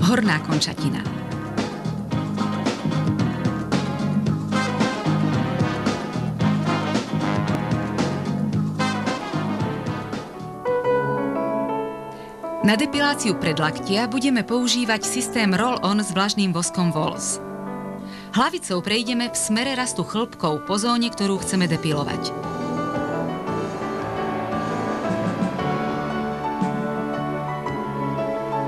Horná končatina. Na depiláciu predlaktia budeme používať systém Roll-On s vlažným voskom Walls. Hlavicou prejdeme v smere rastu chlpkov po zóne, ktorú chceme depilovať.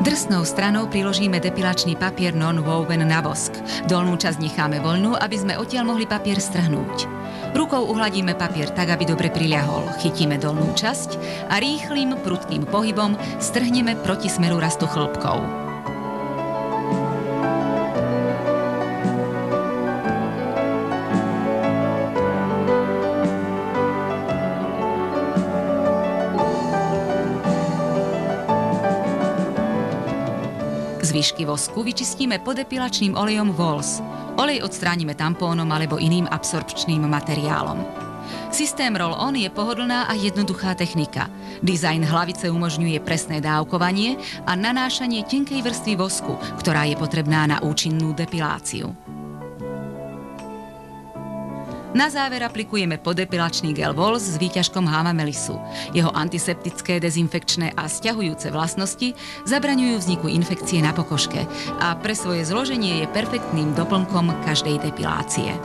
Drsnou stranou priložíme depilačný papier non-woven na vosk. Dolnú časť necháme voľnú, aby sme odtiaľ mohli papier strhnúť. Rukou uhladíme papier tak, aby dobre priľahol. Chytíme dolnú časť a rýchlym, prudkým pohybom strhneme proti smeru rastu chlpkov. Zvyšky vosku vyčistíme podepilačným olejom Walls. Olej odstránime tampónom alebo iným absorpčným materiálom. Systém Roll-On je pohodlná a jednoduchá technika. Dizajn hlavice umožňuje presné dávkovanie a nanášanie tenkej vrstvy vosku, ktorá je potrebná na účinnú depiláciu. Na záver aplikujeme podepilačný gel Walls s výťažkom Hamamelisu. Jeho antiseptické, dezinfekčné a sťahujúce vlastnosti zabraňujú vzniku infekcie na pokožke a pre svoje zloženie je perfektným doplnkom každej depilácie.